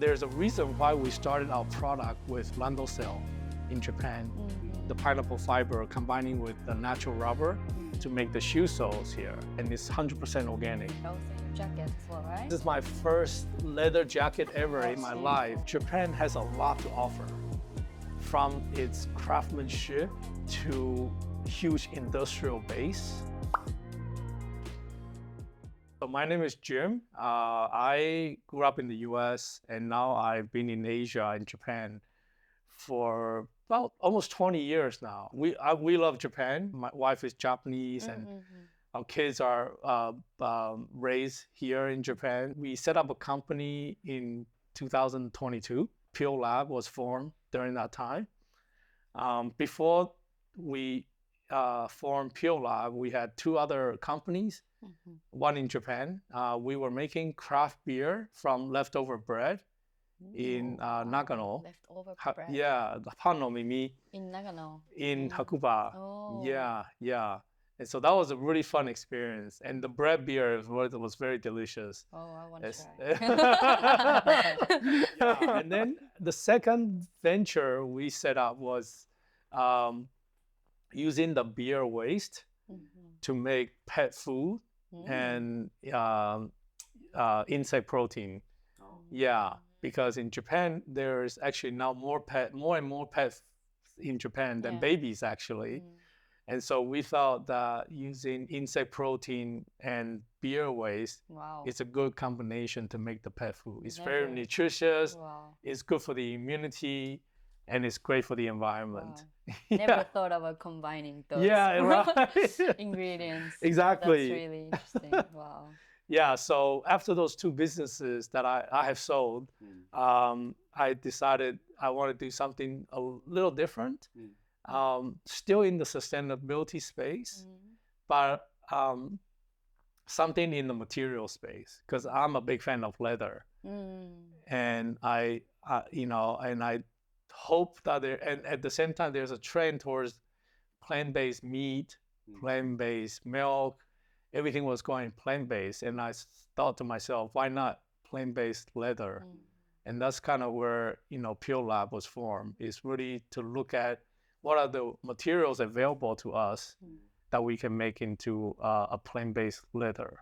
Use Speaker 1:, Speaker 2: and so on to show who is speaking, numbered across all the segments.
Speaker 1: There's a reason why we started our product with Randoseru in Japan. The pineapple fiber combining with the natural rubber to make the shoe soles here. And it's 100% organic.
Speaker 2: Also your jacket as well, right?
Speaker 1: This is my first leather jacket ever in my life. Japan has a lot to offer, from its craftsmanship to huge industrial base. So my name is Jim. I grew up in the US and now I've been in Asia and Japan for about almost 20 years now. We love Japan. My wife is Japanese and our kids are raised here in Japan. We set up a company in 2022. Pure Lab was formed during that time. Before we formed Pure Lab, we had two other companies. One in Japan. We were making craft beer from leftover bread in Nagano.
Speaker 2: Leftover bread.
Speaker 1: Yeah, the panomimi
Speaker 2: In Nagano.
Speaker 1: in Hakuba.
Speaker 2: Oh.
Speaker 1: Yeah. And so that was a really fun experience. And the bread beer was very delicious.
Speaker 2: Oh, I want
Speaker 1: Yes.
Speaker 2: to try.
Speaker 1: Yeah. And then the second venture we set up was using the beer waste to make pet food and insect protein. Yeah, because in Japan there's actually now more and more pets in Japan than babies actually. And so we thought that using insect protein and beer waste is a good combination to make the pet food. It's very nutritious, it's good for the immunity, and it's great for the environment.
Speaker 2: Never thought about combining those ingredients.
Speaker 1: Exactly.
Speaker 2: That's really interesting. Wow.
Speaker 1: Yeah, so after those two businesses that I have sold, I decided I want to do something a little different, still in the sustainability space, but something in the material space, because I'm a big fan of leather. And I hope that and at the same time, there's a trend towards plant-based meat, plant-based milk. Everything was going plant-based. And I thought to myself, why not plant-based leather? And that's kind of where, Pure Lab was formed, is really to look at what are the materials available to us that we can make into a plant-based leather.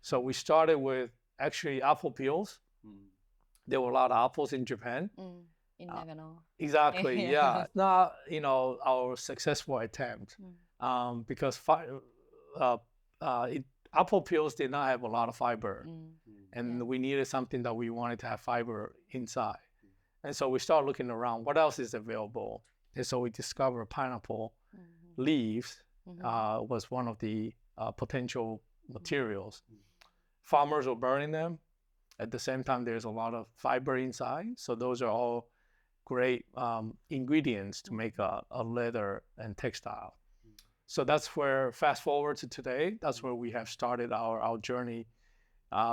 Speaker 1: So we started with actually apple peels. There were a lot of apples in Japan.
Speaker 2: In Nagano.
Speaker 1: Exactly, yeah. It's not, our successful attempt because apple peels did not have a lot of fiber. And we needed something that we wanted to have fiber inside. And so we started looking around, what else is available? And so we discovered pineapple leaves was one of the potential materials. Farmers were burning them. At the same time, there's a lot of fiber inside. So those are all great ingredients to make a leather and textile. So that's where, fast forward to today, that's where we have started our journey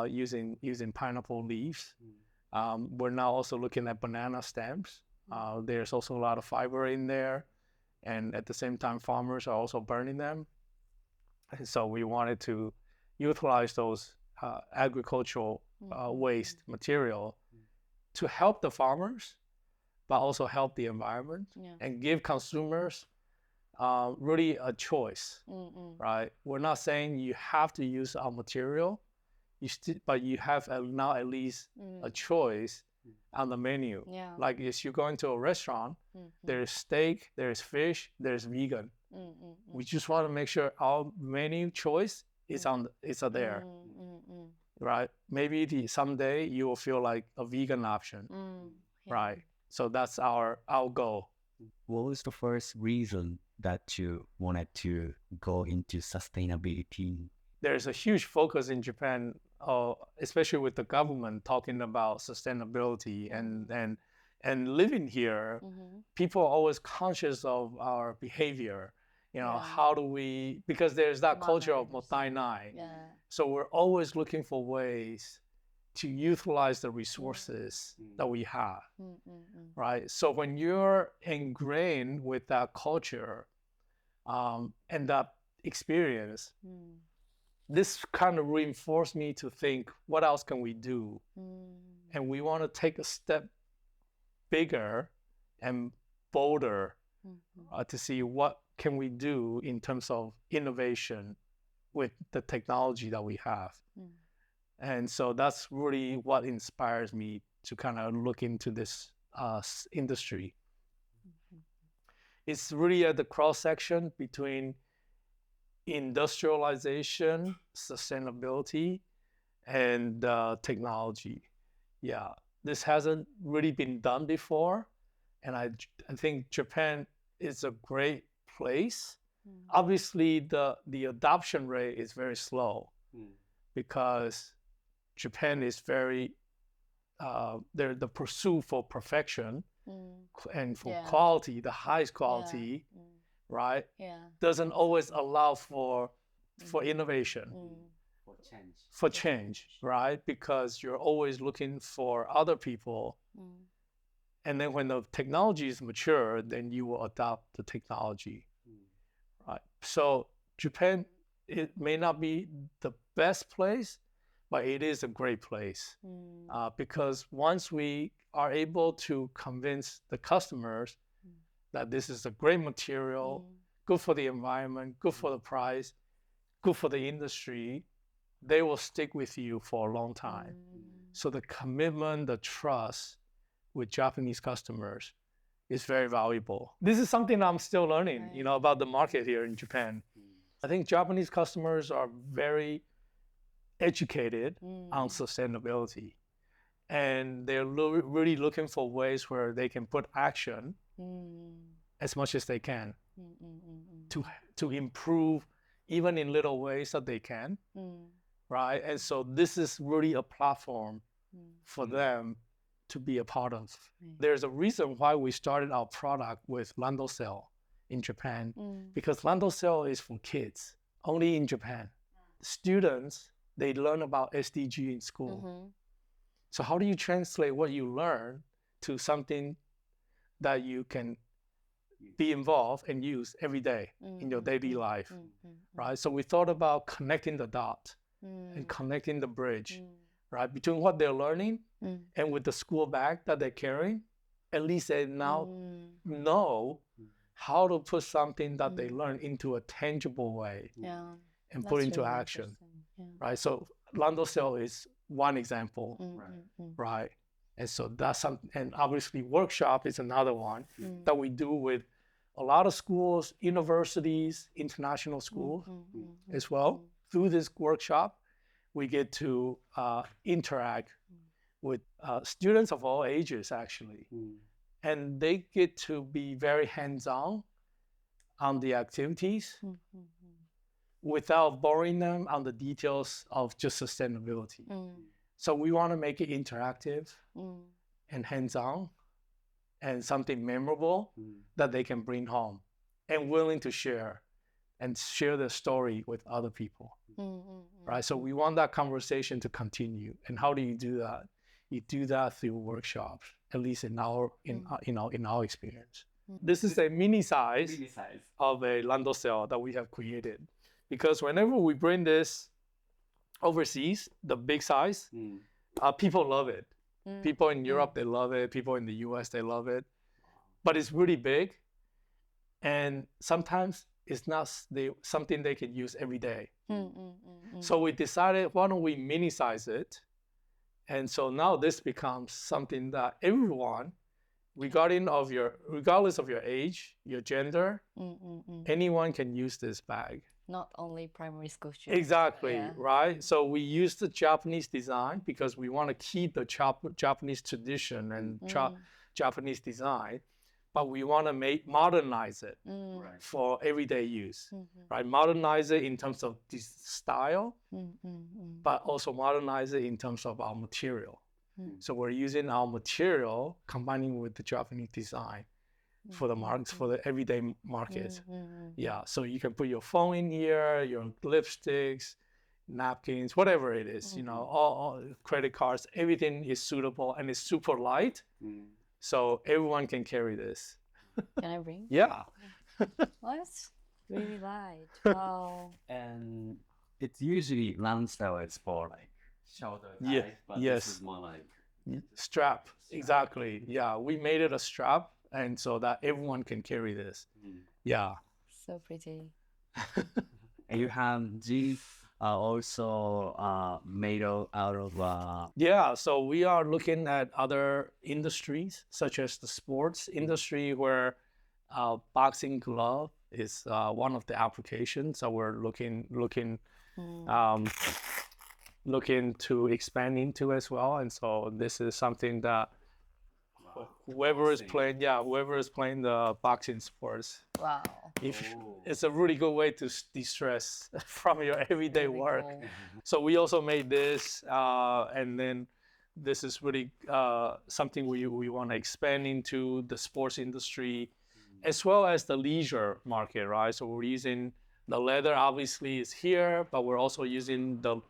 Speaker 1: using pineapple leaves. We're now also looking at banana stems. There's also a lot of fiber in there. And at the same time, farmers are also burning them. And so we wanted to utilize those agricultural waste material to help the farmers, but also help the environment and give consumers really a choice, right? We're not saying you have to use our material, but you have now at least a choice on the menu. Like if you go into a restaurant, there's steak, there's fish, there's vegan. We just want to make sure our menu choice is there, right? Maybe someday you will feel like a vegan option, right? So that's our goal.
Speaker 3: What was the first reason that you wanted to go into sustainability?
Speaker 1: There's a huge focus in Japan, especially with the government talking about sustainability and living here. People are always conscious of our behavior. How do we, because there's that culture of mottainai. So we're always looking for ways to utilize the resources that we have, right? So when you're ingrained with that culture and that experience, this kind of reinforced me to think, what else can we do? And we want to take a step bigger and bolder to see what can we do in terms of innovation with the technology that we have. And so that's really what inspires me to kind of look into this industry. It's really at the cross section between industrialization, sustainability, and technology. Yeah, this hasn't really been done before, and I think Japan is a great place. Obviously, the adoption rate is very slow because Japan is very the pursuit for perfection and for quality, the highest quality, right? Doesn't always allow for innovation, for change, right? Because you're always looking for other people. And then when the technology is mature, then you will adopt the technology, right? So Japan, it may not be the best place, but it is a great place because once we are able to convince the customers that this is a great material, good for the environment, good for the price, good for the industry, they will stick with you for a long time. So the commitment, the trust with Japanese customers is very valuable. This is something I'm still learning, about the market here in Japan. I think Japanese customers are very educated on sustainability, and they're really looking for ways where they can put action as much as they can to improve, even in little ways that they can, right? And so this is really a platform for them to be a part of. There's a reason why we started our product with Randoseru in Japan, because Randoseru is for kids, only in Japan. Students, they learn about SDG in school. So how do you translate what you learn to something that you can be involved and use every day in your daily life, right? So we thought about connecting the dot and connecting the bridge, right, between what they're learning and with the school bag that they're carrying. At least they now know how to put something that they learn into a tangible way and put into
Speaker 2: really
Speaker 1: action, right? So Randoseru is one example, right? And so that's something, and obviously workshop is another one that we do with a lot of schools, universities, international schools as well. Through this workshop, we get to interact with students of all ages, actually. And they get to be very hands-on on the activities without boring them on the details of just sustainability. So we want to make it interactive and hands-on and something memorable that they can bring home and willing to share and share the story with other people, right? So we want that conversation to continue. And how do you do that? You do that through workshops, at least in our experience. This is a mini size of a Randoseru that we have created, because whenever we bring this overseas, the big size, people love it. People in Europe, they love it. People in the US, they love it. But it's really big. And sometimes it's not something they can use every day. So we decided, why don't we mini size it? And so now this becomes something that everyone, regardless of your age, your gender, anyone can use this bag.
Speaker 2: Not only primary school students.
Speaker 1: Exactly, right? So we use the Japanese design because we want to keep the Japanese tradition and Japanese design, but we want to modernize it for everyday use, right? Modernize it in terms of this style, but also modernize it in terms of our material. So we're using our material combining with the Japanese design for the markets, for the everyday market. Yeah, so you can put your phone in here, your lipsticks, napkins, whatever it is, all credit cards, everything is suitable and it's super light. So everyone can carry this.
Speaker 2: Can I bring?
Speaker 1: Yeah.
Speaker 2: Well, it's really light. Wow.
Speaker 3: And it's usually Randoseru is for like shoulder
Speaker 1: Yeah,
Speaker 3: type, but
Speaker 1: yes.
Speaker 3: this is more like
Speaker 1: Strap, exactly. Yeah, we made it a strap, and so that everyone can carry this. Yeah.
Speaker 2: So pretty.
Speaker 3: and you have these also made out of
Speaker 1: Yeah, so we are looking at other industries, such as the sports industry, where boxing glove is one of the applications. So we're looking to expand into as well. And so this is something that whoever is playing the boxing sports,
Speaker 2: Wow.
Speaker 1: it's a really good way to de-stress from your everyday
Speaker 2: Very
Speaker 1: work.
Speaker 2: cool.
Speaker 1: So we also made this, and then this is really something we want to expand into the sports industry, as well as the leisure market, right? So we're using the leather, obviously, is here, but we're also using the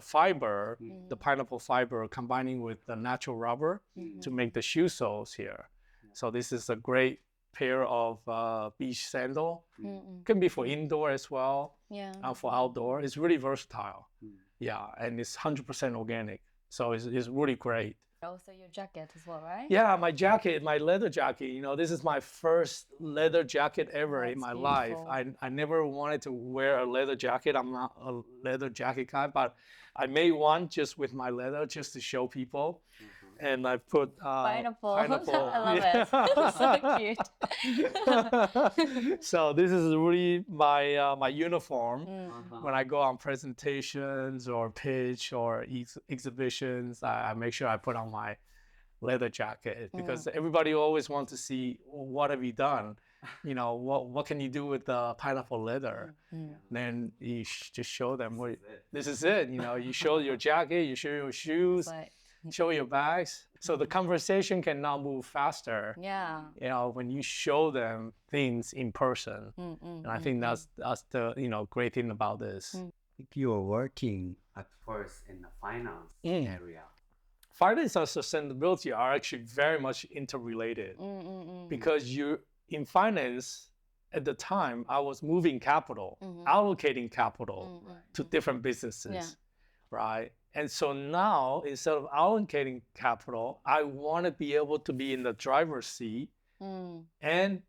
Speaker 1: fiber, the pineapple fiber, combining with the natural rubber to make the shoe soles here. So this is a great pair of beach sandal. Can be for indoor as well,
Speaker 2: Yeah.
Speaker 1: for outdoor. It's really versatile. Yeah, and it's 100% organic. So it's really great.
Speaker 2: Also your jacket as well, right?
Speaker 1: Yeah, my jacket, my leather jacket, this is my first leather jacket ever in
Speaker 2: That's
Speaker 1: my life.
Speaker 2: beautiful.
Speaker 1: I never wanted to wear a leather jacket. I'm not a leather jacket guy, but I made one just with my leather just to show people. And I put
Speaker 2: Pineapple.
Speaker 1: pineapple.
Speaker 2: I love it. So cute.
Speaker 1: So this is really my uniform.
Speaker 2: Mm.
Speaker 1: When I go on presentations or pitch or exhibitions, I make sure I put on my leather jacket because everybody always wants to see, what have you done? What can you do with the pineapple leather? Then you just show them, this is it. You show your jacket, you show your shoes,
Speaker 2: But
Speaker 1: show your bags. So the conversation can now move faster.
Speaker 2: yeah.
Speaker 1: When you show them things in person. And I think that's the great thing about this.
Speaker 3: if you are working at first in the finance area.
Speaker 1: Finance and sustainability are actually very much interrelated because in finance at the time I was moving capital, allocating capital to different businesses, right? And so now instead of allocating capital, I want to be able to be in the driver's seat and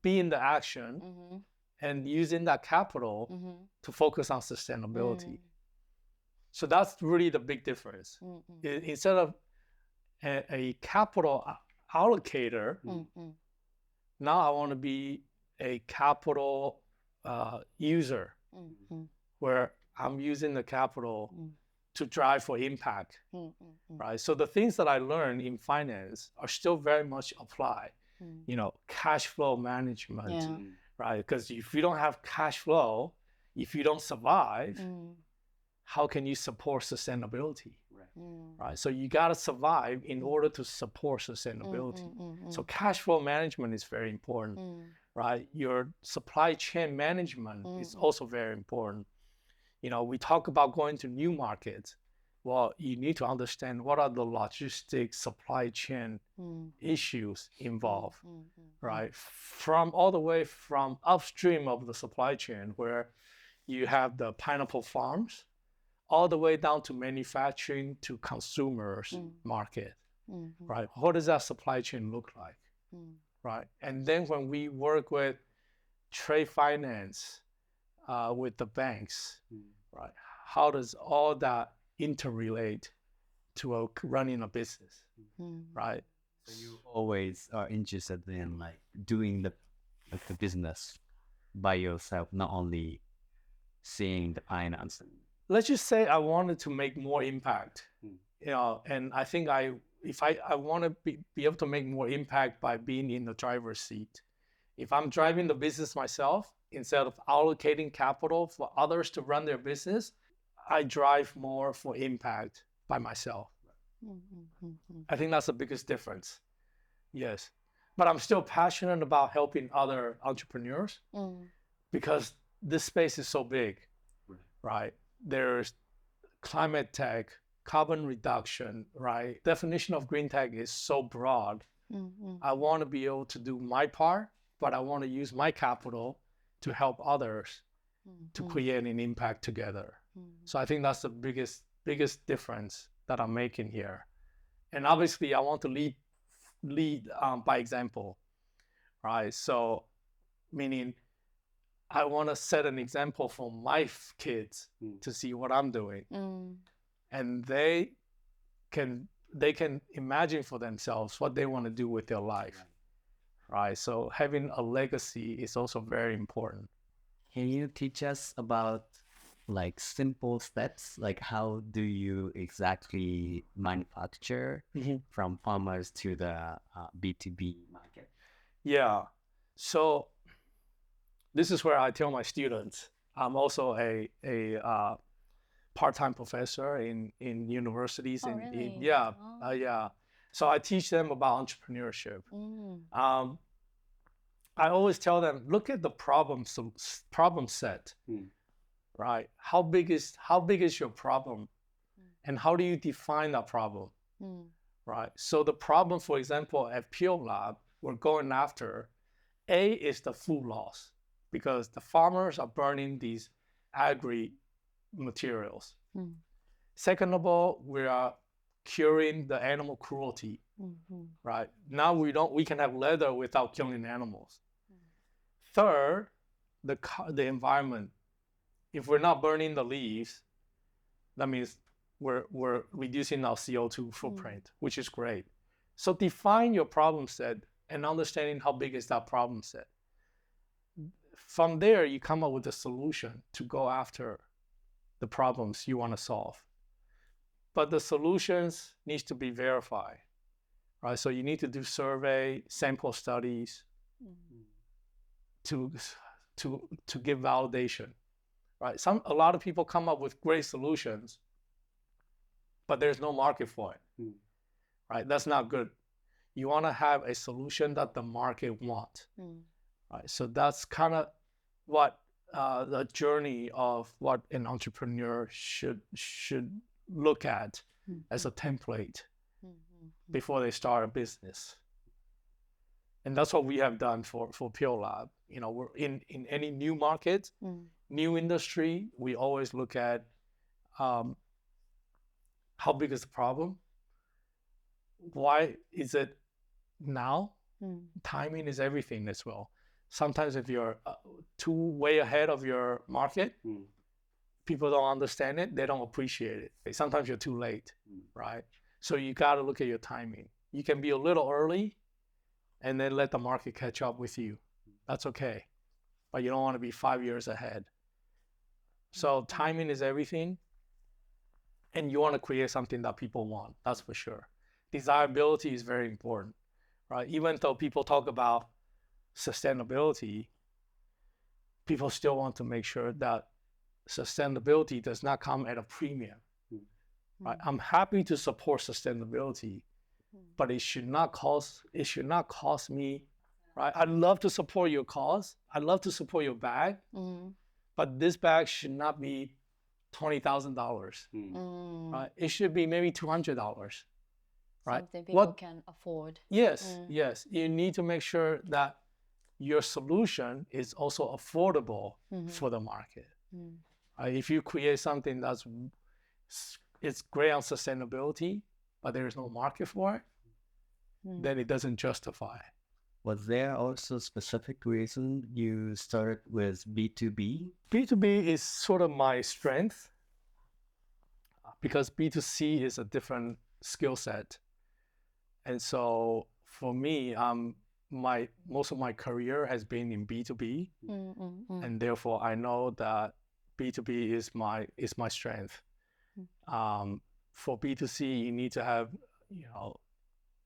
Speaker 1: be in the action and using that capital to focus on sustainability. So that's really the big difference. Instead of a capital allocator, now I want to be a capital user, where I'm using the capital to drive for impact, right? So the things that I learned in finance are still very much applied. Cash flow management, right? Because if you don't have cash flow, if you don't survive, how can you support sustainability? Right? So you got to survive in order to support sustainability. So cash flow management is very important, right? Your supply chain management is also very important. We talk about going to new markets. Well, you need to understand what are the logistics supply chain issues involved, right? From all the way from upstream of the supply chain, where you have the pineapple farms, all the way down to manufacturing to consumers market, right? What does that supply chain look like, right? And then when we work with trade finance, with the banks, right? How does all that interrelate to running a business, right?
Speaker 3: So you always are interested in like doing the business by yourself, not only seeing the finance.
Speaker 1: Let's just say I wanted to make more impact, and I think if I want to be able to make more impact by being in the driver's seat. If I'm driving the business myself, instead of allocating capital for others to run their business, I drive more for impact by myself. I think that's the biggest difference. Yes. But I'm still passionate about helping other entrepreneurs because this space is so big, right? There's climate tech, carbon reduction, right? Definition of green tech is so broad. I want to be able to do my part, but I want to use my capital to help others to create an impact together. So I think that's the biggest difference that I'm making here. And obviously, I want to lead by example, right? So, meaning I want to set an example for my kids to see what I'm doing, and they can imagine for themselves what they want to do with their life, right? So having a legacy is also very important.
Speaker 3: Can you teach us about like simple steps? Like how do you exactly manufacture from farmers to the B2B market?
Speaker 1: Yeah. So this is where I tell my students, I'm also a part-time professor in universities.
Speaker 2: Oh, really?
Speaker 1: Yeah,
Speaker 2: Oh.
Speaker 1: yeah. So I teach them about entrepreneurship. I always tell them, look at the problem set, right? How big is your problem, and how do you define that problem, right? So the problem, for example, at Peel Lab, we're going after A is the food loss, because the farmers are burning these agri materials. Second of all, we are curing the animal cruelty, right? Now we can have leather without killing animals. Third, the environment. If we're not burning the leaves, that means we're reducing our CO2 footprint, which is great. So define your problem set and understanding how big is that problem set. From there, you come up with a solution to go after the problems you want to solve. But the solutions needs to be verified, right? So you need to do survey, sample studies to give validation, right? A lot of people come up with great solutions, but there's no market for it, right? That's not good. You want to have a solution that the market wants, right? So that's kind of what the journey of what an entrepreneur should look at as a template before they start a business. And that's what we have done for Peel Lab. You know, we're in any new market, new industry, we always look at how big is the problem? Why is it now? Timing is everything as well. Sometimes if you're too way ahead of your market, people don't understand it, they don't appreciate it. Sometimes you're too late, right? So you got to look at your timing. You can be a little early and then let the market catch up with you. That's okay. But you don't want to be 5 years ahead. So timing is everything. And you want to create something that people want, that's for sure. Desirability is very important, right? Even though people talk about sustainability, people still want to make sure that sustainability does not come at a premium, right? I'm happy to support sustainability, but it should not cost me, right? I'd love to support your cause. I'd love to support your bag, but this bag should not be $20,000, right? It should be maybe $200, right?
Speaker 2: Something people can afford.
Speaker 1: Yes, yes. You need to make sure that your solution is also affordable for the market. If you create something it's great on sustainability, but there is no market for it, then it doesn't justify.
Speaker 3: Was there also a specific reason you started with B2B?
Speaker 1: B2B is sort of my strength because B2C is a different skill set. And so for me, most of my career has been in B2B, and therefore I know that B2B is my strength. For B2C, you need to have,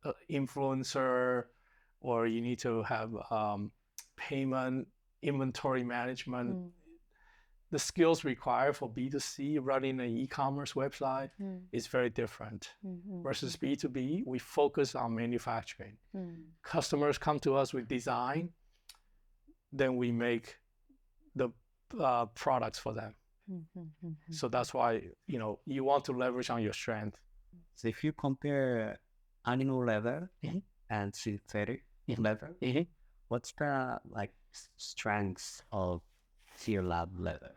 Speaker 1: an influencer, or you need to have payment, inventory management. The skills required for B2C, running an e-commerce website, is very different. Versus B2B, we focus on manufacturing. Customers come to us with design, then we make the products for them. So that's why, you want to leverage on your strength.
Speaker 3: So if you compare animal leather and synthetic leather, what's the strengths of Pure Lab leather?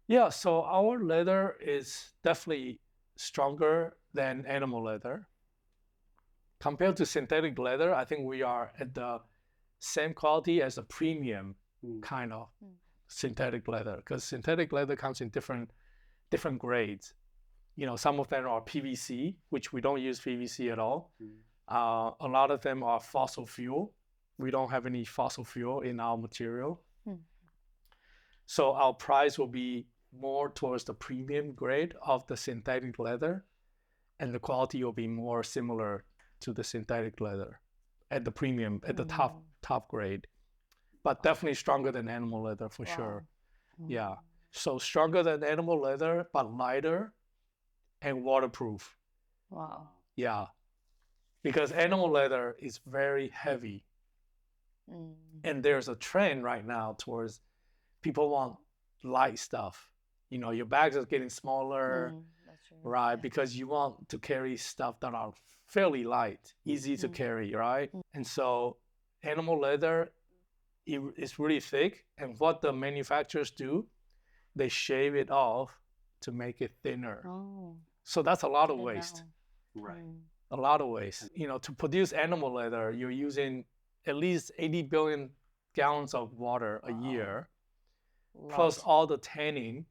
Speaker 1: Yeah, so our leather is definitely stronger than animal leather. Compared to synthetic leather, I think we are at the same quality as a premium kind of synthetic leather, because synthetic leather comes in different grades. Some of them are PVC, which we don't use PVC at all. A lot of them are fossil fuel. We don't have any fossil fuel in our material. So our price will be more towards the premium grade of the synthetic leather, and the quality will be more similar to the synthetic leather at the premium, at the top grade, but definitely stronger than animal leather for sure. Yeah. So stronger than animal leather, but lighter and waterproof.
Speaker 2: Wow.
Speaker 1: Yeah. Because animal leather is very heavy. And there's a trend right now towards people want light stuff. Your bags are getting smaller,
Speaker 2: That's true.
Speaker 1: right?
Speaker 2: Yeah.
Speaker 1: Because you want to carry stuff that are fairly light, easy to carry, right? And so animal leather is really thick. And what the manufacturers do, they shave it off to make it thinner.
Speaker 2: Oh,
Speaker 1: So that's a lot of
Speaker 2: didn't
Speaker 1: waste.
Speaker 2: know.
Speaker 3: Right.
Speaker 1: A lot of waste. To produce animal leather, you're using at least 80 billion gallons of water a year, plus
Speaker 2: Lot.
Speaker 1: all the tanning.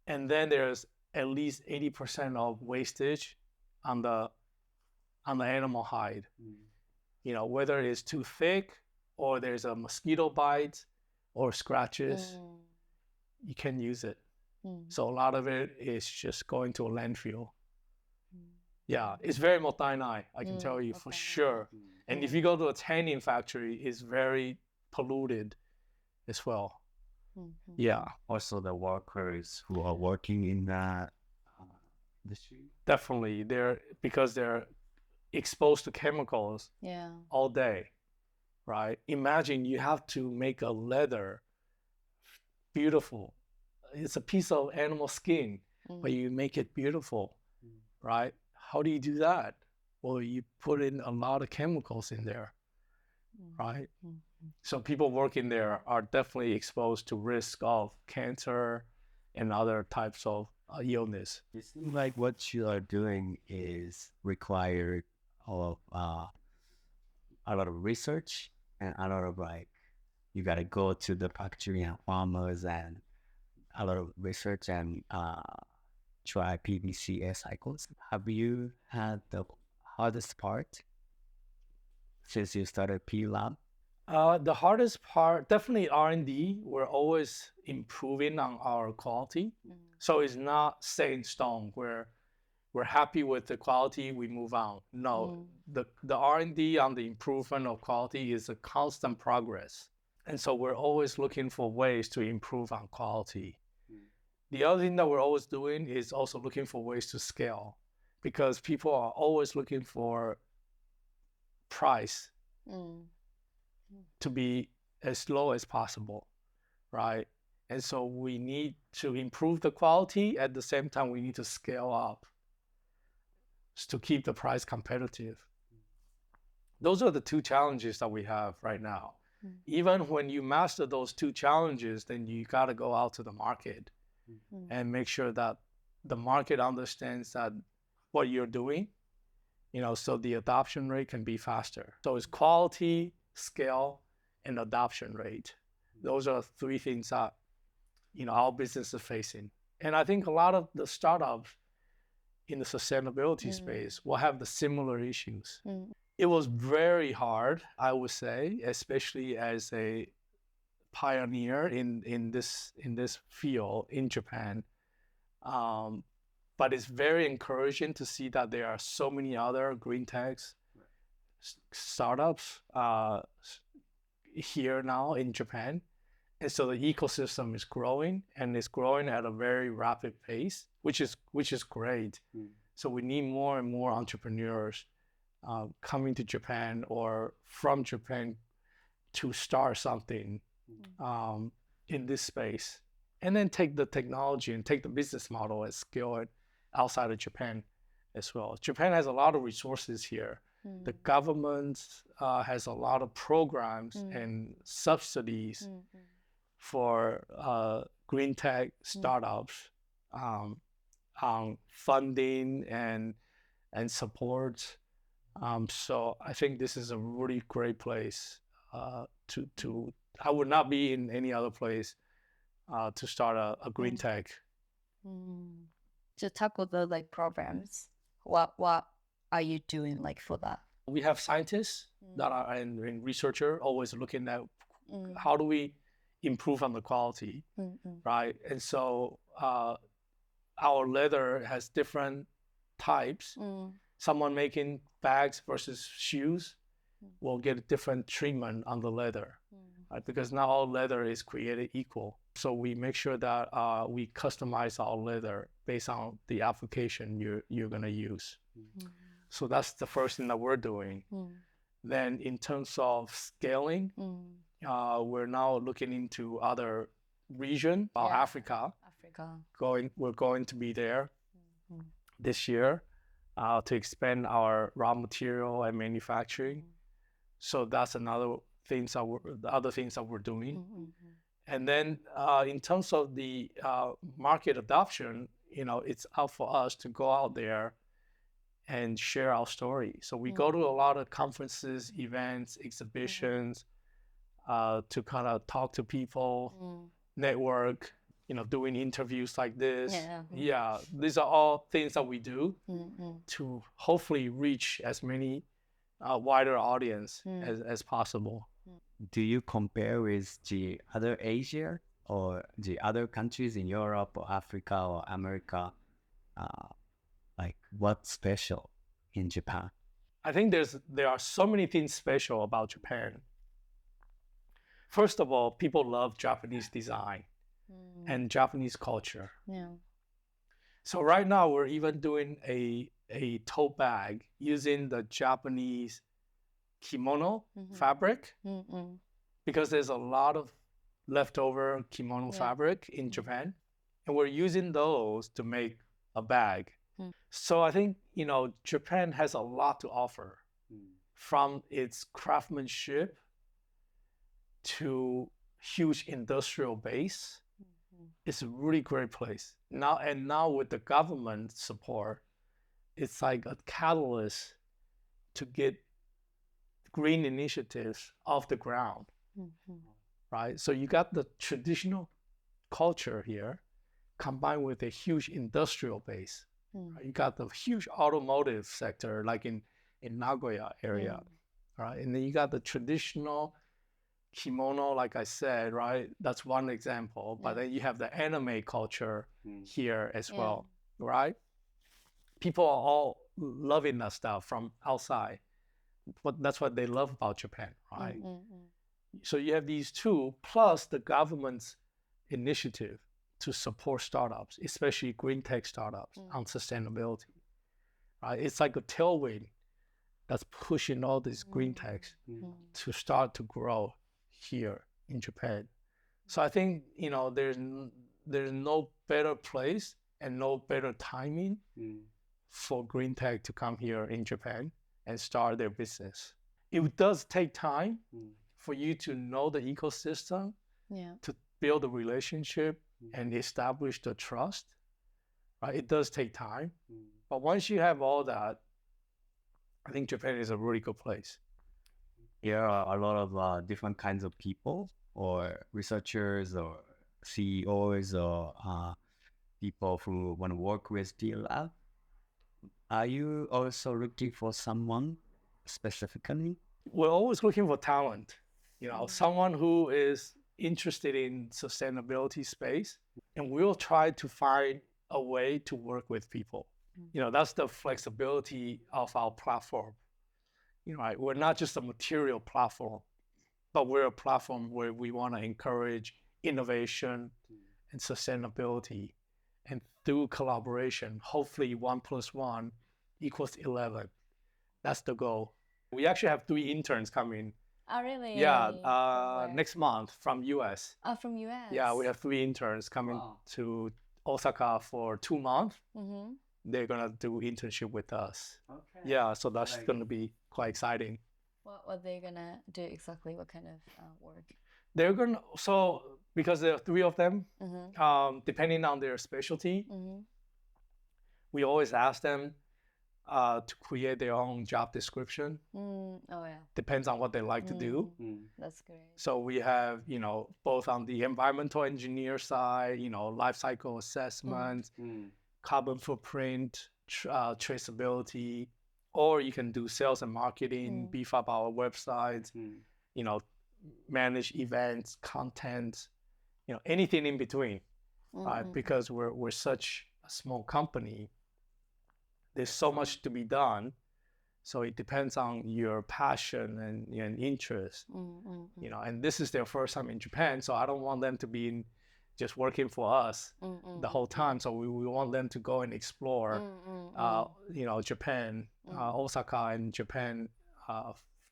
Speaker 1: And then there's at least 80% of wastage on the animal hide. Whether it's too thick or there's a mosquito bite or scratches, you can't use it. So a lot of it is just going to a landfill. Yeah, it's very mottainai, I can tell you for sure. And if you go to a tanning factory, it's very polluted as well. Yeah,
Speaker 3: Also, the workers who are working in that industry.
Speaker 1: definitely. Because they're exposed to chemicals
Speaker 2: Yeah.
Speaker 1: all day, right? Imagine you have to make a leather beautiful. It's a piece of animal skin, but you make it beautiful, right? How do you do that? Well, you put in a lot of chemicals in there, right? So people working there are definitely exposed to risk of cancer and other types of illness.
Speaker 3: It seems like what you are doing is required of a lot of research and a lot of you got to go to the factory and farmers and a lot of research and try PVC cycles. Have you had the hardest part since you started P Lab?
Speaker 1: The hardest part, definitely R&D. We're always improving on our quality. So it's not set in stone where we're happy with the quality, we move on. No, the R&D on the improvement of quality is a constant progress. And so we're always looking for ways to improve on quality. The other thing that we're always doing is also looking for ways to scale, because people are always looking for price to be as low as possible, right? And so we need to improve the quality. At the same time, we need to scale up to keep the price competitive. Those are the two challenges that we have right now. Even when you master those two challenges, then you got to go out to the market and make sure that the market understands that what you're doing, so the adoption rate can be faster. So it's quality, scale, and adoption rate. Those are three things that, our business is facing. And I think a lot of the startups in the sustainability space will have the similar issues. It was very hard, I would say, especially as a pioneer in this field in Japan. But it's very encouraging to see that there are so many other green techs startups here now in Japan. And so the ecosystem is growing, and it's growing at a very rapid pace, which is great. So we need more and more entrepreneurs coming to Japan or from Japan to start something in this space, and then take the technology and take the business model and scale it outside of Japan as well. Japan has a lot of resources here. The government has a lot of programs and subsidies for green tech startups on funding and support. So I think this is a really great place to. I would not be in any other place to start a green tech.
Speaker 2: To tackle the like programs, what are you doing like for that?
Speaker 1: We have scientists that are and researcher always looking at how do we improve on the quality, right? And so our leather has different types. Someone making bags versus shoes will get a different treatment on the leather, right? Because not all leather is created equal. So we make sure that we customize our leather based on the application you're gonna use. So that's the first thing that we're doing. Then in terms of scaling, we're now looking into other region, Africa. We're going to be there this year to expand our raw material and manufacturing. So that's another things that the other things that we're doing. And then in terms of the market adoption, it's up for us to go out there and share our story. So we go to a lot of conferences, events, exhibitions to kind of talk to people, network, doing interviews like this. Yeah, these are all things that we do to hopefully reach as many wider audience as possible.
Speaker 3: Do you compare with the other Asia or the other countries in Europe or Africa or America? Like what's special in Japan?
Speaker 1: I think there are so many things special about Japan. First of all, people love Japanese design and Japanese culture. So right now we're even doing a tote bag using the Japanese kimono fabric because there's a lot of leftover kimono fabric in Japan, and we're using those to make a bag. So I think Japan has a lot to offer, from its craftsmanship to huge industrial base. It's a really great place now with the government support, it's like a catalyst to get green initiatives off the ground, right? So you got the traditional culture here combined with a huge industrial base. Right? You got the huge automotive sector like in Nagoya area, right? And then you got the traditional kimono, like I said, right? That's one example. But then you have the anime culture here as well, right? People are all loving that stuff from outside. But that's what they love about Japan, right? So you have these two, plus the government's initiative to support startups, especially green tech startups on sustainability, right? It's like a tailwind that's pushing all these green techs to start to grow here in Japan. So I think, there's no better place and no better timing for green tech to come here in Japan and start their business. It does take time for you to know the ecosystem, to build a relationship and establish the trust, right? It does take time. But once you have all that, I think Japan is a really good place.
Speaker 3: There are a lot of different kinds of people or researchers or CEOs or people who want to work with DLF. Are you also looking for someone specifically?
Speaker 1: We're always looking for talent, someone who is interested in sustainability space, and we'll try to find a way to work with people. That's the flexibility of our platform. Right? We're not just a material platform, but we're a platform where we want to encourage innovation and sustainability. And through collaboration, hopefully 1 + 1 = 11. That's the goal. We actually have 3 interns coming.
Speaker 2: Oh, really?
Speaker 1: Yeah, next month from US.
Speaker 2: Oh, from US?
Speaker 1: Yeah, we have 3 interns coming to Osaka for 2 months. They're going to do internship with us. Okay. Yeah, so that's going to be quite exciting.
Speaker 2: What are they going to do exactly? What kind of work?
Speaker 1: They're going to, so because there are 3 of them, depending on their specialty, we always ask them to create their own job description.
Speaker 2: Oh yeah,
Speaker 1: Depends on what they like to do.
Speaker 2: that's great.
Speaker 1: So we have, both on the environmental engineer side, life cycle assessment, carbon footprint, traceability, or you can do sales and marketing, beef up our website, manage events, content, anything in between, right? Because we're such a small company, there's so much to be done. So it depends on your passion and interest, and this is their first time in Japan. So I don't want them to be just working for us the whole time. So we want them to go and explore, Japan, Osaka and Japan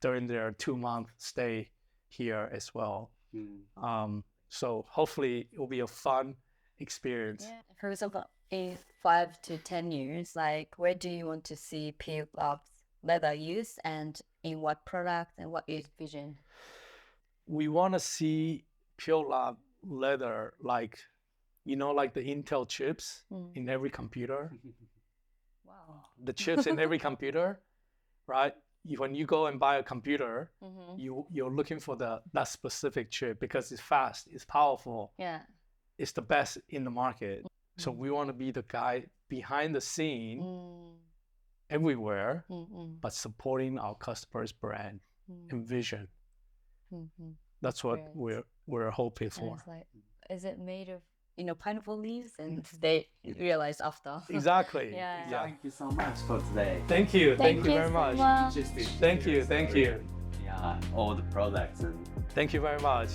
Speaker 1: during their 2-month stay here as well. So hopefully it will be a fun experience.
Speaker 2: Yeah. For example, in 5 to 10 years, like where do you want to see Pure Labs leather used, and in what product, and what is vision?
Speaker 1: We want to see Pure Lab leather like the Intel chips in every computer.
Speaker 2: Wow.
Speaker 1: The chips in every computer, right? When you go and buy a computer, you're looking for that specific chip because it's fast, it's powerful,
Speaker 2: Yeah.
Speaker 1: it's the best in the market. So we want to be the guy behind the scene everywhere, but supporting our customers' brand and vision. That's what we're hoping
Speaker 2: And
Speaker 1: for.
Speaker 2: it's like, is it made of pineapple leaves? And they realize after.
Speaker 1: Exactly.
Speaker 2: Yeah.
Speaker 3: Thank you so much for today.
Speaker 1: Thank you very
Speaker 2: so
Speaker 1: much.
Speaker 2: much.
Speaker 3: Just to
Speaker 1: Thank
Speaker 3: share
Speaker 1: you,
Speaker 3: your
Speaker 1: thank
Speaker 3: story
Speaker 1: you.
Speaker 3: and, yeah, all the products and
Speaker 1: Thank you very much.